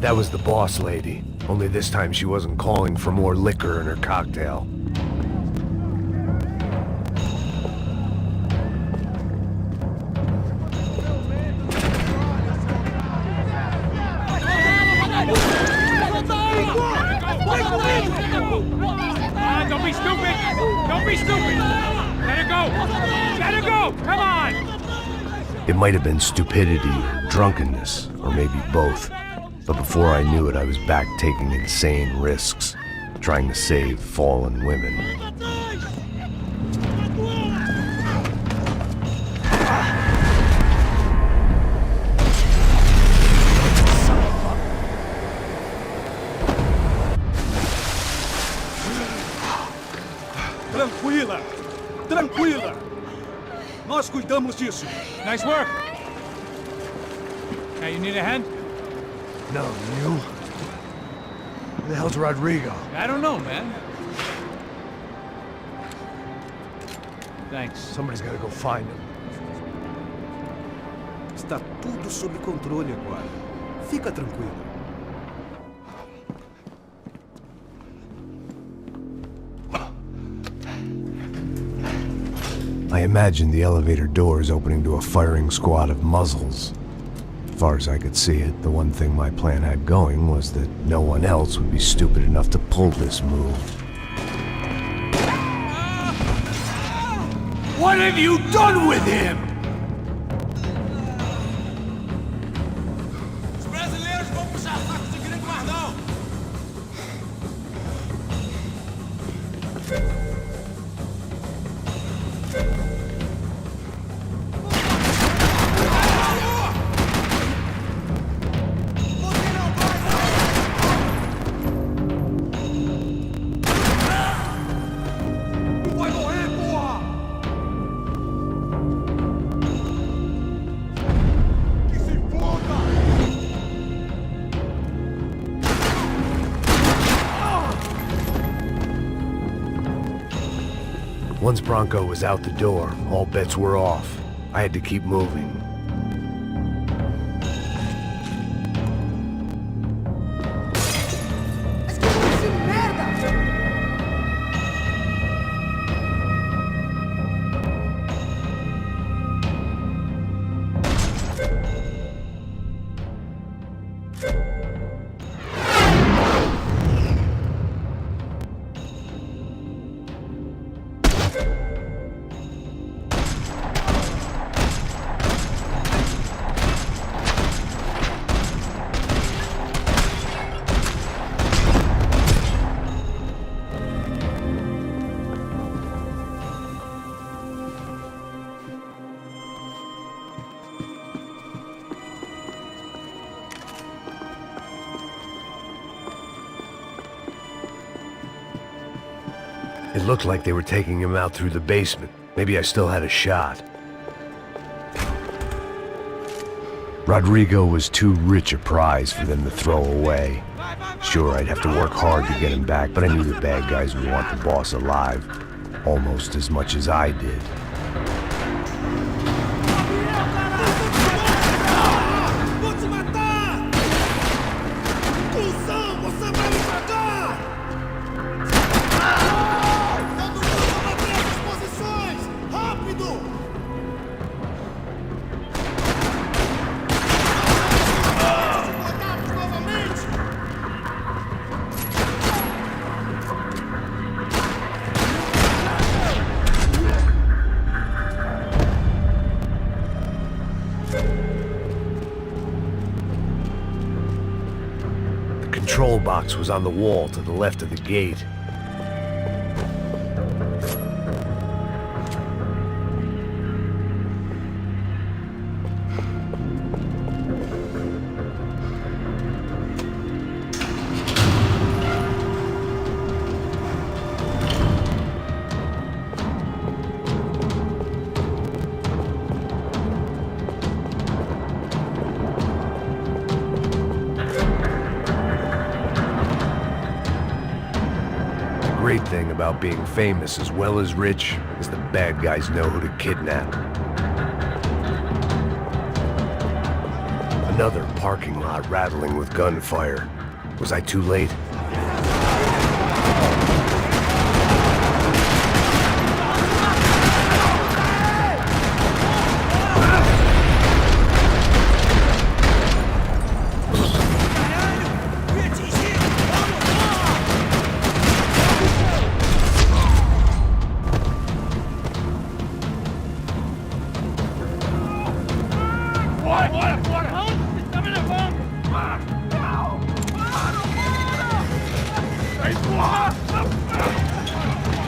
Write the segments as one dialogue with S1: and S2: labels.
S1: That was the boss lady. Only this time she wasn't calling for more liquor in her cocktail.
S2: Don't be stupid! Don't be stupid! Let her go! Let her go! Come on!
S1: It might have been stupidity or drunkenness, or maybe both. But before I knew it, I was back taking insane risks, trying to save fallen women.
S3: Tranquila! Tranquila! Nós cuidamos disso.
S2: Nice work! Now you need a hand?
S1: No, you? Where the hell's Rodrigo?
S2: I don't know, man. Thanks.
S1: Somebody's gotta go find him.
S3: Está tudo sob controle agora. Fica tranquilo.
S1: I imagined the elevator doors opening to a firing squad of muzzles. As far as I could see it, the one thing my plan had going was that no one else would be stupid enough to pull this move.
S3: What have you done with him?
S4: Os brasileiros vão puxar sacos de grande guardão!
S1: Once Bronco was out the door, all bets were off. I had to keep moving. It looked like they were taking him out through the basement. Maybe I still had a shot. Rodrigo was too rich a prize for them to throw away. Sure, I'd have to work hard to get him back, but I knew the bad guys would want the boss alive, almost as much as I did. The control box was on the wall to the left of the gate. The great thing about being famous as well as rich is the bad guys know who to kidnap. Another parking lot rattling with gunfire. Was I too late?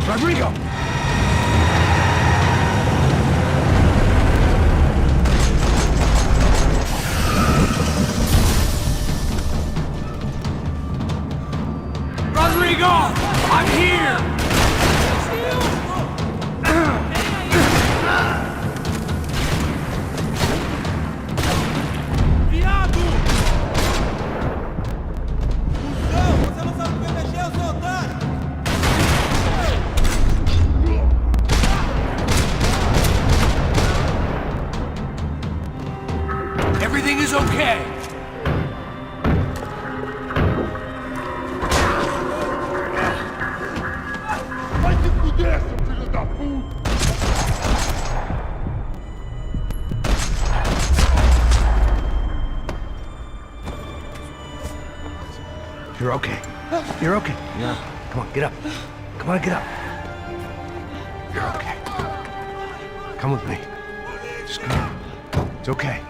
S1: Rodrigo!
S2: Rodrigo! I'm here!
S4: Você não sabe proteger os otários!
S2: Everything is okay!
S5: Vai se fuder, seu filho da puta!
S1: You're okay. You're okay. Yeah. Come on, get up. Come on, get up. You're okay. Come with me. Just come on. It's okay.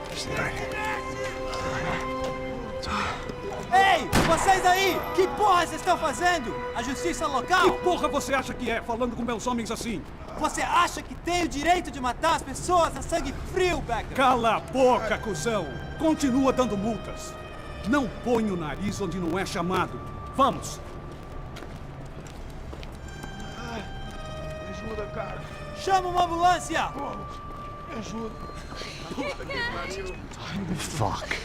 S1: Just right here.
S3: Ei, vocês aí! Que porra vocês estão fazendo? A justiça local?
S6: Que porra você acha que é, falando com meus homens assim?
S3: Você acha que tem o direito de matar as pessoas a sangue frio, Becker?
S6: Cala a boca, cuzão! Continua dando multas. Não põe o nariz onde não é chamado. Vamos!
S5: Me ajuda, cara.
S3: Chama uma ambulância!
S5: Me ajuda.
S1: Fuck.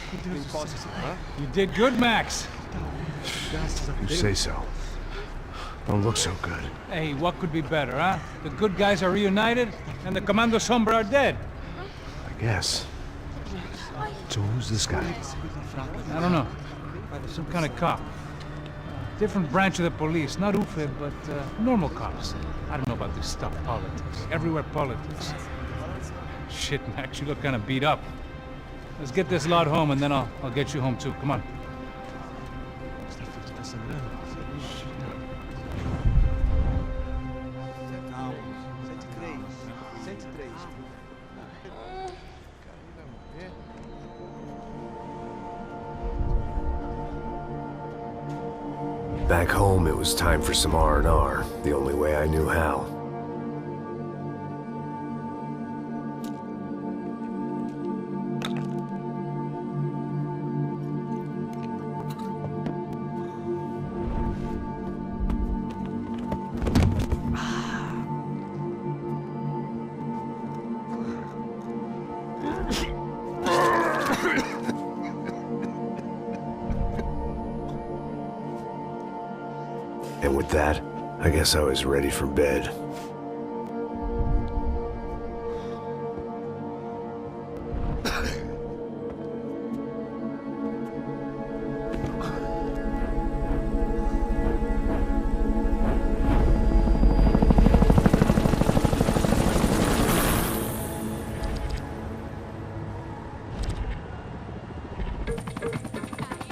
S2: You did good, Max.
S1: You say so. Don't look so good.
S2: Hey, what could be better, huh? The good guys are reunited, and the Commando Sombra are dead.
S1: I guess. So who's this guy?
S2: I don't know. Some kind of cop. Different branch of the police. Not UFE, but normal cops. I don't know about this stuff, politics. Everywhere politics. Shit, Max, you look kind of beat up. Let's get this lot home, and then I'll get you home too. Come on.
S3: Calma. 103.
S1: Back home, it was time for some R&R, the only way I knew how. And with that, I guess I was ready for bed.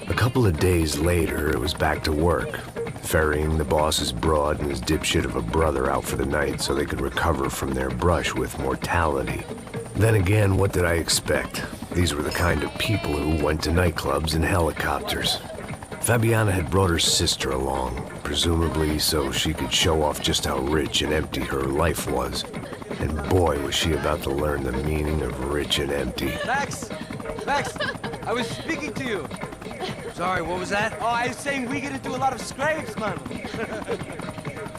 S1: A couple of days later, it was back to work. Ferrying the boss's broad and his dipshit of a brother out for the night so they could recover from their brush with mortality. Then again, what did I expect? These were the kind of people who went to nightclubs in helicopters. Fabiana had brought her sister along, presumably so she could show off just how rich and empty her life was. And boy, was she about to learn the meaning of rich and empty.
S7: Max! Max! I was speaking to you.
S4: Sorry, what was that?
S7: Oh, I was saying we get to do a lot of scrapes, man.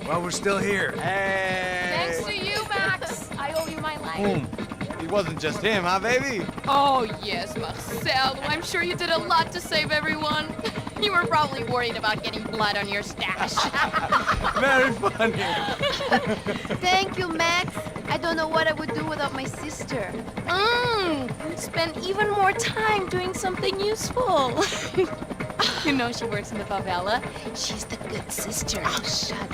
S4: Well, we're still here.
S7: Hey!
S8: Thanks to you, Max. I owe you my life.
S4: It wasn't just him, huh, baby?
S8: Oh, yes, Marcel. I'm sure you did a lot to save everyone. You were probably worried about getting blood on your stash.
S4: Very funny.
S9: Thank you, Max. I don't know what I would do without my sister.
S8: Spend even more time doing something useful. You know she works in the favela.
S9: She's the good sister. Oh, shut up.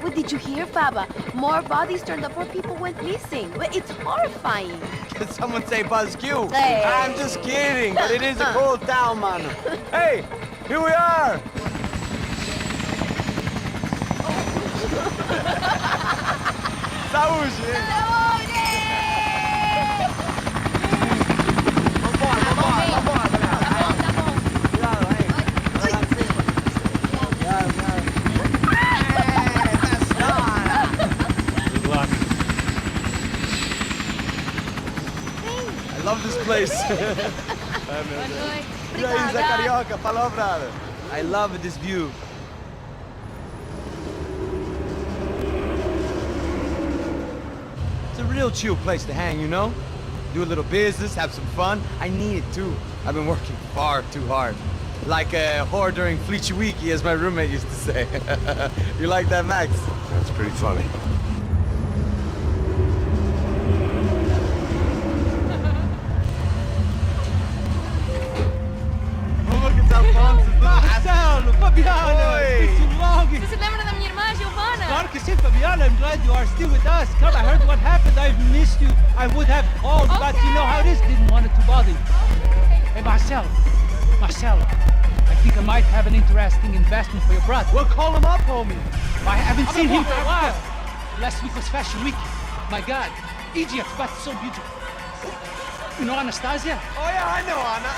S9: What did you hear, Faba? More bodies turned up where people went missing. It's horrifying.
S4: Did someone say Buzz Q?
S9: Hey.
S4: I'm just kidding, but it is a cool town, man. Hey, here we are. Saúde!
S2: Good luck.
S4: I love this place. Isla Carioca, palavra. I love this view. It's a real chill place to hang, you know? Do a little business, have some fun. I need it too. I've been working far too hard. Like a whore during Fleechy Weeky, as my roommate used to say. You like that, Max?
S1: That's pretty funny.
S4: Oh, look at that fun.
S3: Marcelo, Fabiana,
S4: Oi.
S3: it's too long.
S8: Você se lembra da minha irmã, Giovanna?
S3: Claro que sim, Fabiana. I'm glad you are still with us. Come, I heard what happened. I've missed you. I would have called, but you know how it is. Didn't want it to bother you.
S2: Hey, Marcelo. Marcelo. I think I might have an interesting investment for your brother.
S3: Well, call him up, homie.
S2: I haven't seen him for a while. Last week was Fashion Week. My God, Egypt, but so beautiful. You know Anastasia?
S4: Oh yeah, I know Anna.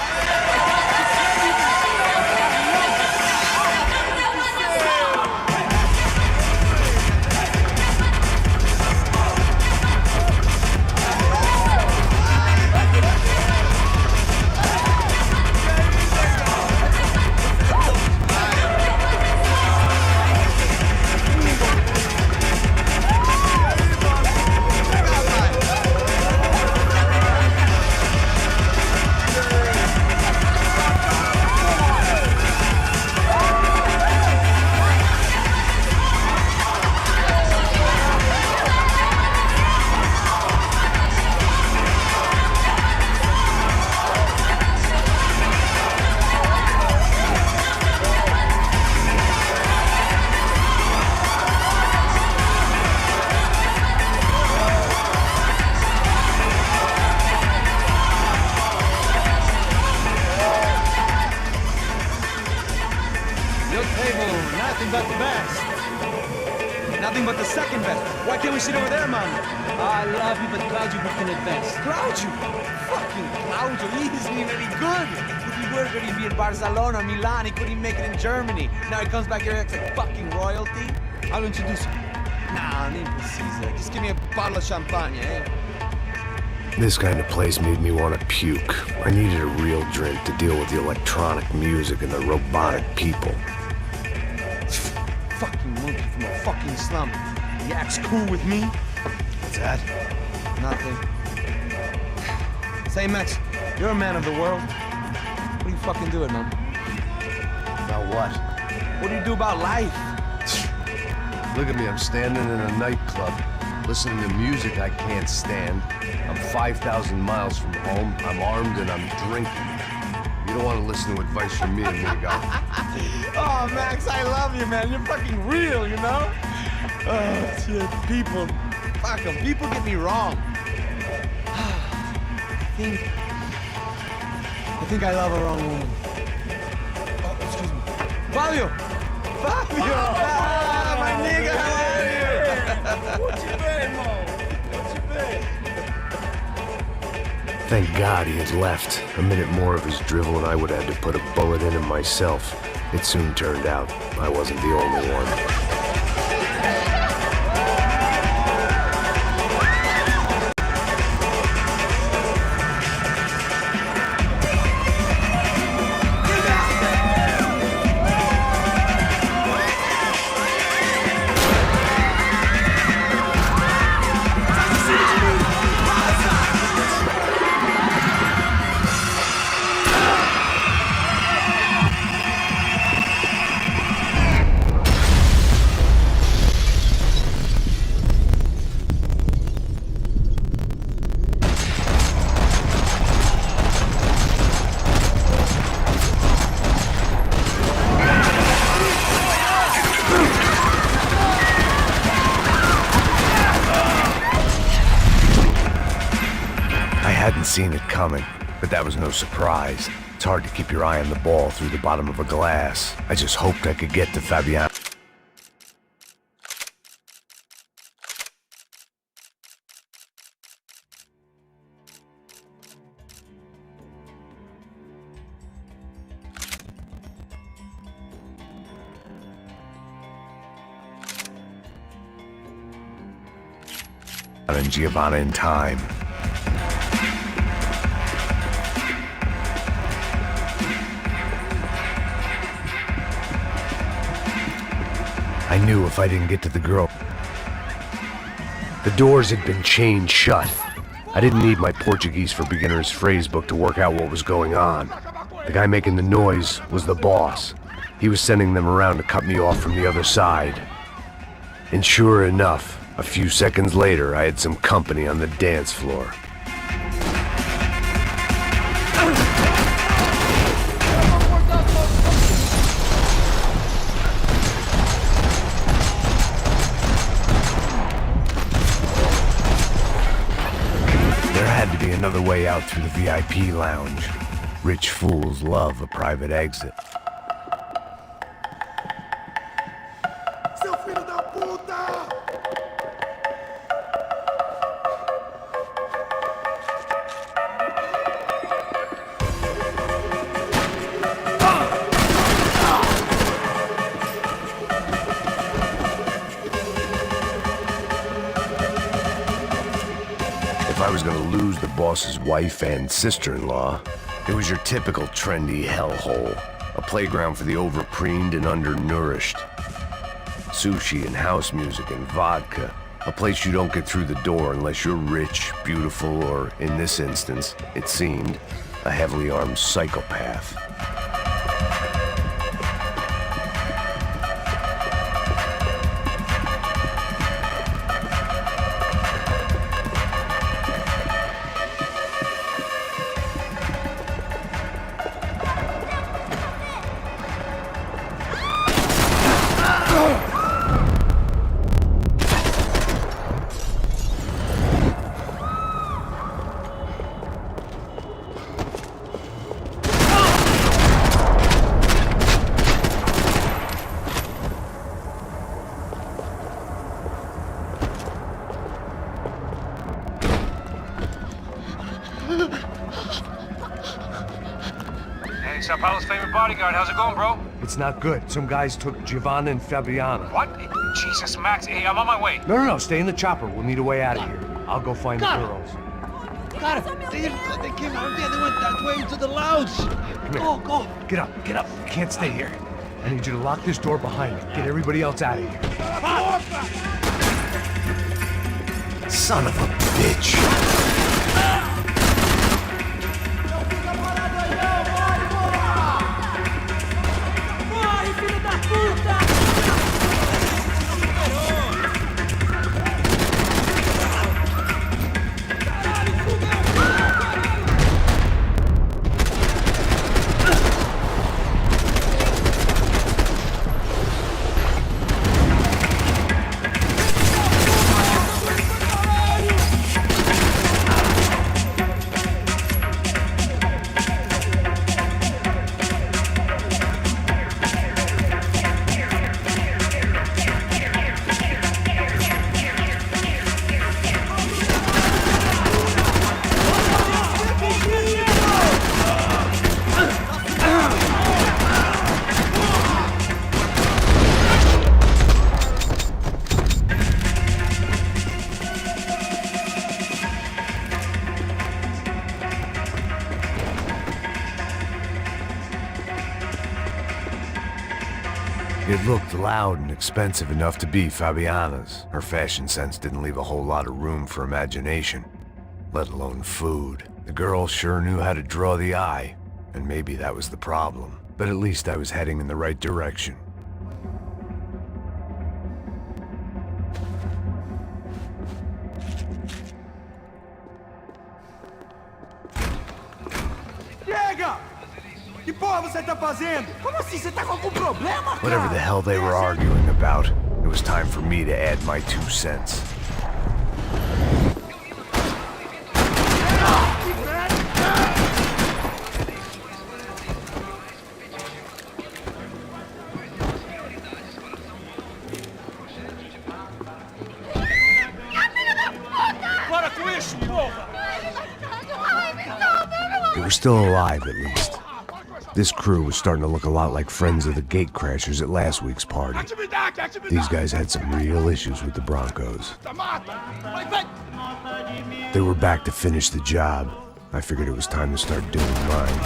S3: Nothing but the best.
S4: Nothing but the second best. Why can't we sit over there, man?
S3: I love you, but Claudio booked in advance.
S4: Claudio? Fucking Claudio, he isn't even any good. If he were good, he'd be in Barcelona, Milan, he couldn't even make it in Germany. Now he comes back here acting like fucking royalty.
S3: I'll introduce you.
S4: Nah, nem precisa. Just give me a bottle of champagne, eh?
S1: This kind of place made me want to puke. I needed a real drink to deal with the electronic music and the robotic people.
S4: Fucking monkey from a fucking slum. He acts cool with me.
S1: What's that?
S4: Nothing. Say, Max, you're a man of the world. What do you fucking do it, man?
S1: About what?
S4: What do you do about life?
S1: Look at me, I'm standing in a nightclub, listening to music I can't stand. I'm 5,000 miles from home, I'm armed and I'm drinking. You don't want to listen to advice from me, amigo.
S4: Oh, Max, I love you, man. You're fucking real, you know? Oh, shit. People. Fuck them. People get me wrong. I think I love a wrong woman. Oh, excuse me. Fabio! Fabio! Ah, my nigga, how are you? What you been, Mo? What you been?
S1: Thank God he had left. A minute more of his drivel and I would have had to put a bullet in him myself. It soon turned out I wasn't the only one. hadn't seen it coming, but that was no surprise. It's hard to keep your eye on the ball through the bottom of a glass. I just hoped I could get to Fabiana. And Giovanna in time. I knew if I didn't get to the girl. The doors had been chained shut. I didn't need my Portuguese for Beginners phrase book to work out what was going on. The guy making the noise was the boss. He was sending them around to cut me off from the other side. And sure enough, a few seconds later, I had some company on the dance floor. There had to be another way out through the VIP lounge. Rich fools love a private exit.
S5: Seu filho da puta!
S1: If I was gonna lose the boss's wife and sister-in-law, it was your typical trendy hellhole. A playground for the overpreened and undernourished. Sushi and house music and vodka. A place you don't get through the door unless you're rich, beautiful, or, in this instance, it seemed, a heavily armed psychopath.
S2: Hey, Sao Paulo's favorite bodyguard. How's it going, bro?
S1: It's not good. Some guys took Giovanna and Fabiana.
S2: What? Jesus, Max. Hey, I'm on my way.
S1: No, stay in the chopper. We'll need a way out of here. I'll go find the girls.
S3: Got it. They came out there. They went that way into the lounge.
S1: Come here.
S3: Go.
S1: Get up. You can't stay here. I need you to lock this door behind me. Get everybody else out of here. Son of a bitch. It looked loud and expensive enough to be Fabiana's. Her fashion sense didn't leave a whole lot of room for imagination, let alone food. The girl sure knew how to draw the eye, and maybe that was the problem. But at least I was heading in the right direction.
S7: Chega! Que porra você tá fazendo? Como assim? Você tá com algum problema, cara?
S1: Whatever the hell they were arguing about, it was time for me to add my 2 cents. They were still alive, at least. This crew was starting to look a lot like friends of the gatecrashers at last week's party. These guys had some real issues with the Broncos. They were back to finish the job. I figured it was time to start doing mine.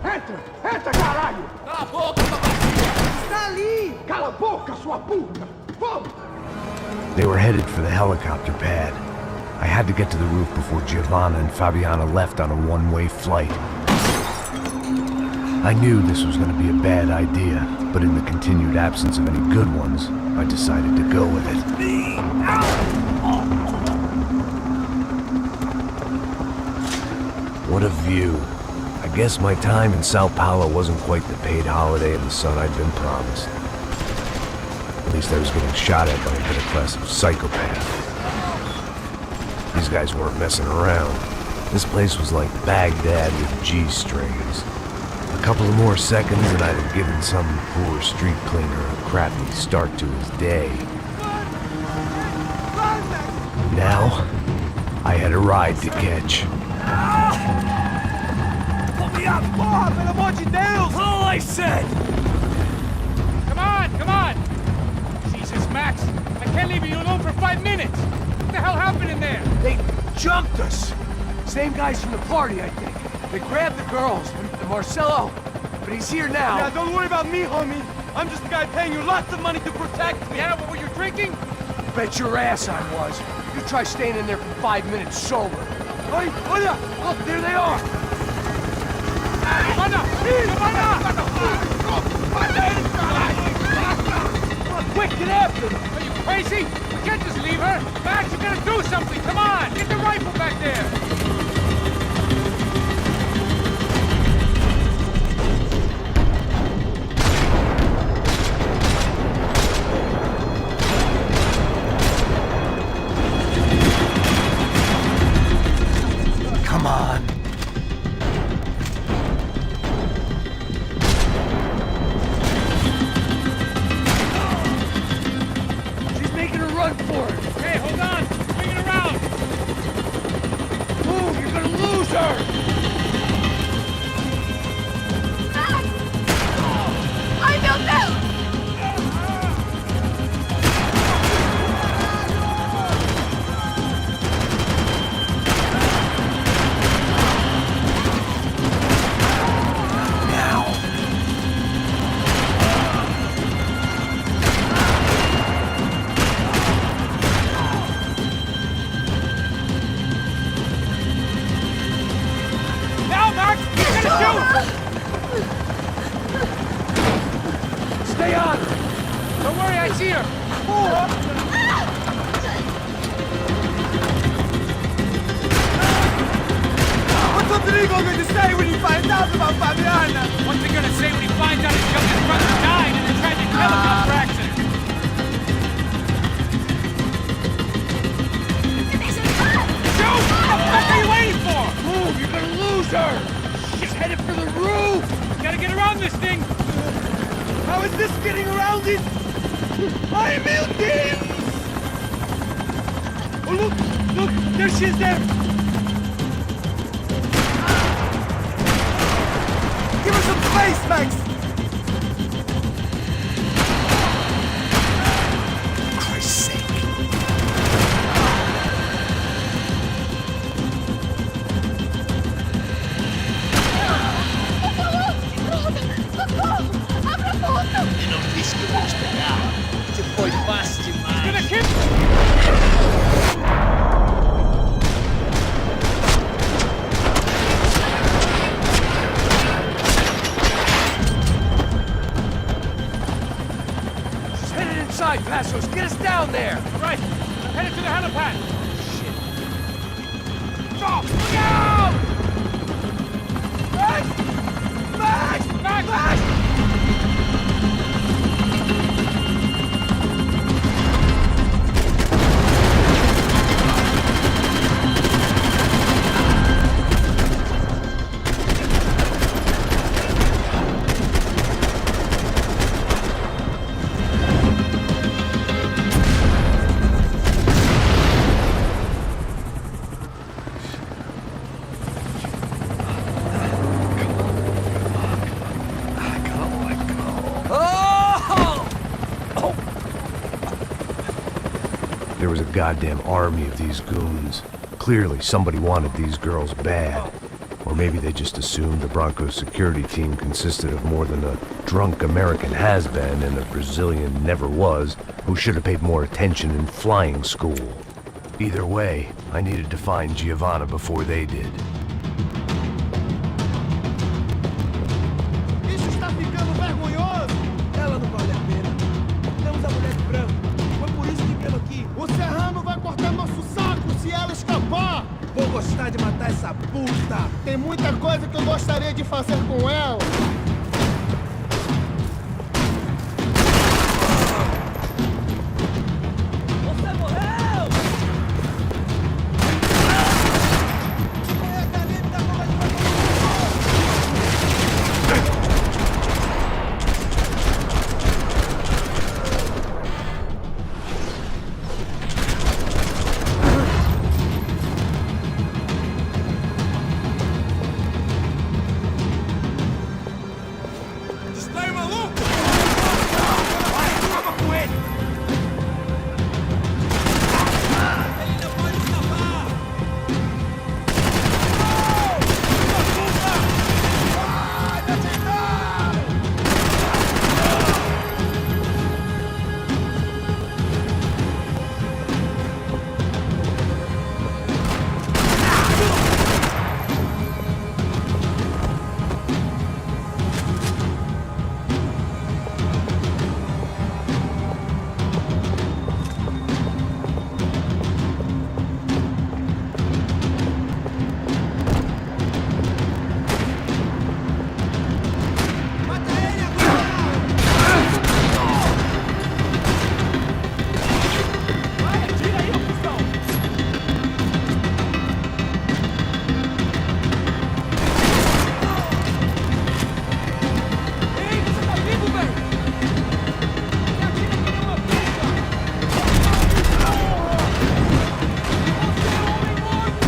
S5: Entra! Entra, caralho!
S7: Cala a boca, babaquinha!
S5: Está ali! Cala a boca, sua puta! Vamos!
S1: They were headed for the helicopter pad. I had to get to the roof before Giovanna and Fabiana left on a one-way flight. I knew this was going to be a bad idea, but in the continued absence of any good ones, I decided to go with it. What a view. I guess my time in Sao Paulo wasn't quite the paid holiday in the sun I'd been promised. At least I was getting shot at by a middle class of psychopaths. These guys weren't messing around. This place was like Baghdad with G-strings. A couple of more seconds and I'd have given some poor street cleaner a crappy start to his day. Now, I had a ride to catch.
S7: Porra, pelo amor de Deus!
S3: All I said!
S2: Come on, come on! Jesus, Max, I can't leave you alone for 5 minutes! What the hell happened in there?
S3: They jumped us! Same guys from the party, I think. They grabbed the girls, and Marcelo, but he's here now.
S7: Yeah, don't worry about me, homie. I'm just the guy paying you lots of money to protect me.
S2: Yeah, what were you drinking?
S3: Bet your ass I was. You try staying in there for 5 minutes sober.
S7: Hey, olha!
S3: Look, there they are!
S2: Quick, get after them! Are you crazy? We can't just leave her! Max, you gotta do something! Come on! Get the rifle back there!
S1: Come on.
S3: She's making a run for it!
S2: Hey, hold on! Bring it around!
S3: Move, you're gonna lose her!
S9: I don't know!
S2: Now, Max! You're gonna shoot!
S3: Stay on!
S2: Don't worry, I see her!
S7: What's Rodrigo going to say when he finds out about Fabiana?
S2: What's he gonna say when he finds out his youngest brother died in a tragic helicopter accident? Shoot! What the fuck are you waiting for?
S3: Move, you're gonna lose her! She's headed for the roof!
S2: Gotta get around this thing!
S7: How is this getting around it? Ai, meu Deus! Oh, look! Look! There she is there! Give her some space, Max!
S1: For Christ's sake.
S3: Foi fácil demais.
S2: Gonna kill
S4: down there!
S2: Right, I'm headed to the helipad.
S7: Stop! Look out! Max! Max!
S2: Max!
S7: Max!
S1: There was a goddamn army of these goons. Clearly, somebody wanted these girls bad. Or maybe they just assumed the Broncos security team consisted of more than a drunk American has-been and a Brazilian never was who should have paid more attention in flying school. Either way, I needed to find Giovanna before they did.
S7: Isso está ficando vergonhoso! Ela não vale a pena. Temos a mulher de branco. Foi por isso que viemos aqui. O Serrano vai cortar nosso saco se ela escapar! Vou gostar de matar essa puta! Tem muita coisa que eu gostaria de fazer com ela! Você morreu! É a galera da bola de Distrai o maluco! Vai, acaba com ele! Ele não pode escapar! Ai, me atiraram! Mata ele agora! Vai, atira aí, cuzão! Ei, você tá vivo, velho? Me atira que nem uma puta! Você é homem morto!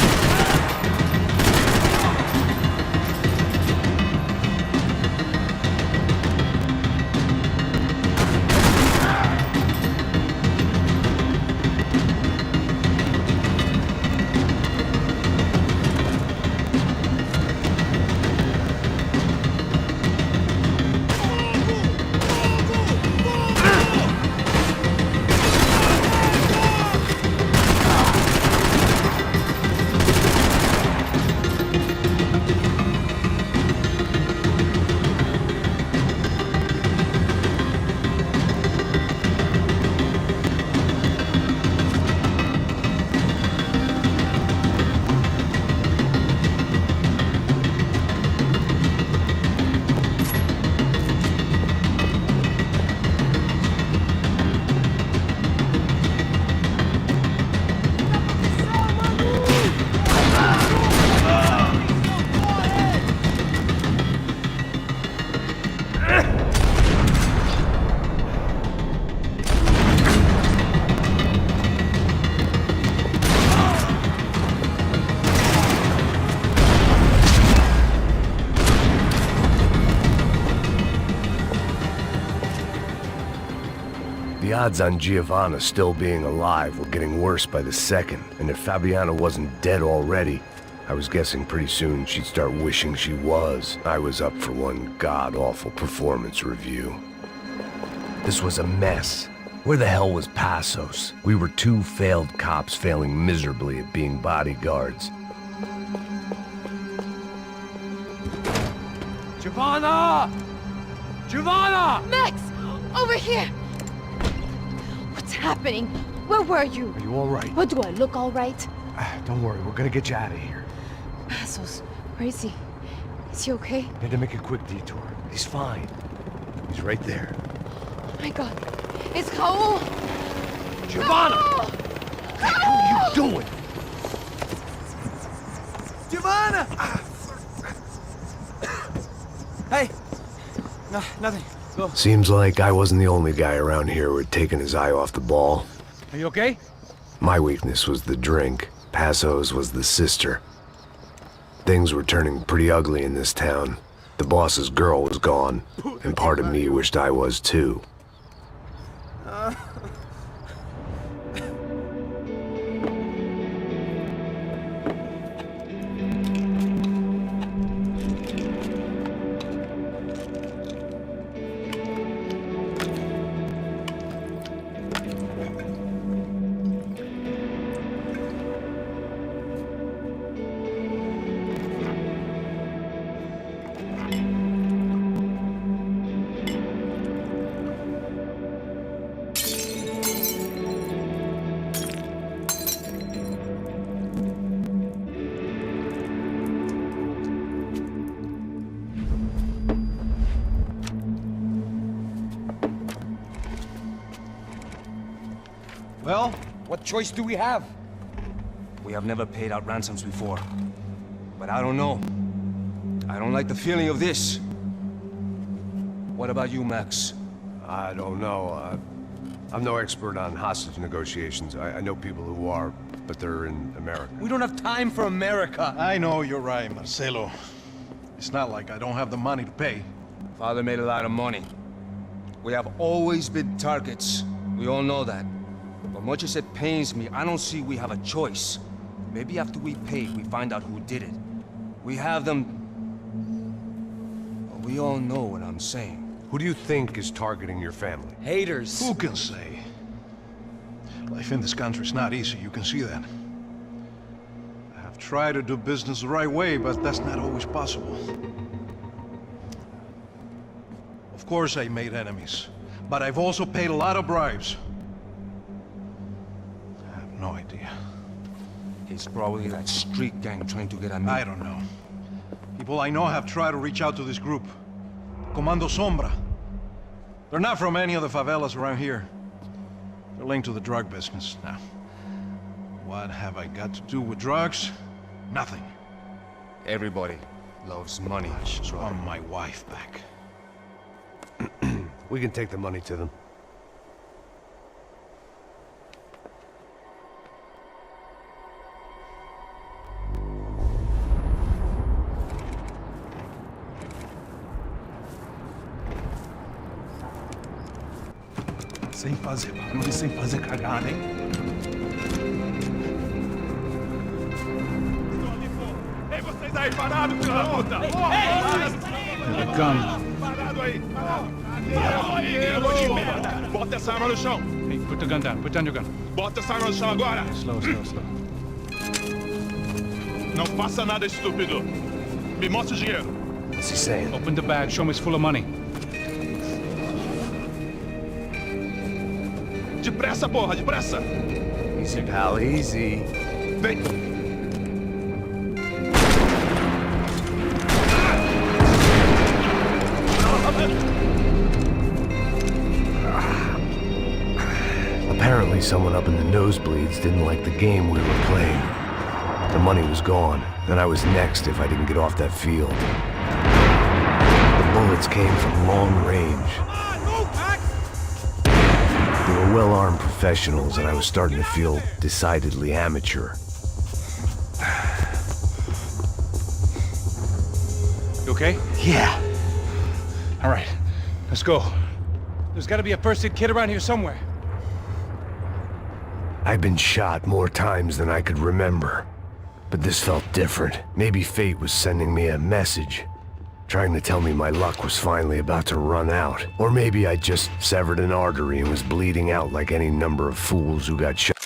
S1: The odds on Giovanna still being alive were getting worse by the second, and if Fabiana wasn't dead already, I was guessing pretty soon she'd start wishing she was. I was up for one god-awful performance review. This was a mess. Where the hell was Passos? We were two failed cops failing miserably at being bodyguards.
S4: Giovanna! Giovanna!
S8: Max! Over here!
S9: What's happening? Where were you?
S1: Are you all right?
S9: What, do I look all right?
S1: Don't worry, we're gonna get you out of here.
S9: Passos, where is he? Is he okay?
S1: Had to make a quick detour. He's fine. He's right there.
S9: Oh my God. It's Raul!
S1: Giovanna!
S9: Raul!
S1: What the hell are you doing?
S4: Giovanna! Hey! No, nothing. Go.
S1: Seems like I wasn't the only guy around here who had taken his eye off the ball.
S2: Are you okay?
S1: My weakness was the drink. Passo's was the sister. Things were turning pretty ugly in this town. The boss's girl was gone, and part of me wished I was too.
S4: Well, what choice do we have?
S10: We have never paid out ransoms before. But I don't know. I don't like the feeling of this. What about you, Max?
S1: I don't know. I'm no expert on hostage negotiations. I know people who are, but they're in America.
S4: We don't have time for America.
S5: I know you're right, Marcelo. It's not like I don't have the money to pay.
S10: Father made a lot of money. We have always been targets. We all know that. But much as it pains me, I don't see we have a choice. Maybe after we pay, we find out who did it. We have them... Well, we all know what I'm saying.
S1: Who do you think is targeting your family?
S4: Haters.
S5: Who can say? Life in this country is not easy, you can see that. I have tried to do business the right way, but that's not always possible. Of course I made enemies, but I've also paid a lot of bribes. I have no idea.
S10: It's probably that street gang trying to get at me.
S5: I don't know. People I know have tried to reach out to this group. Comando Sombra. They're not from any of the favelas around here. They're linked to the drug business. Now, what have I got to do with drugs? Nothing.
S10: Everybody loves money.
S5: I just want my wife back.
S1: We can take the money to them.
S6: Sem fazer barulho e sem fazer cagada, hein?
S5: Ei, vocês aí parados, filho da puta!
S2: Here they come.
S5: Parado aí! Parado! Merda! Bota essa arma no chão!
S2: Hey, put the gun down. Put down your gun.
S5: Bota essa arma no chão agora!
S2: Slow, slow, slow.
S5: Não faça nada, estúpido! Me mostra o dinheiro!
S1: What's he saying?
S2: Open the bag. Show me it's full of money.
S5: Depressa, porra! Depressa!
S1: Easy, pal, easy.
S5: Vem!
S1: Apparently someone up in the nosebleeds didn't like the game we were playing. The money was gone, and I was next if I didn't get off that field. The bullets came from long range. They were well-armed professionals, and I was starting to feel decidedly amateur.
S2: You okay?
S1: Yeah.
S2: All right. Let's go. There's got to be a first-aid kit around here somewhere.
S1: I've been shot more times than I could remember. But this felt different. Maybe fate was sending me a message, trying to tell me my luck was finally about to run out. Or maybe I just severed an artery and was bleeding out like any number of fools who got shot.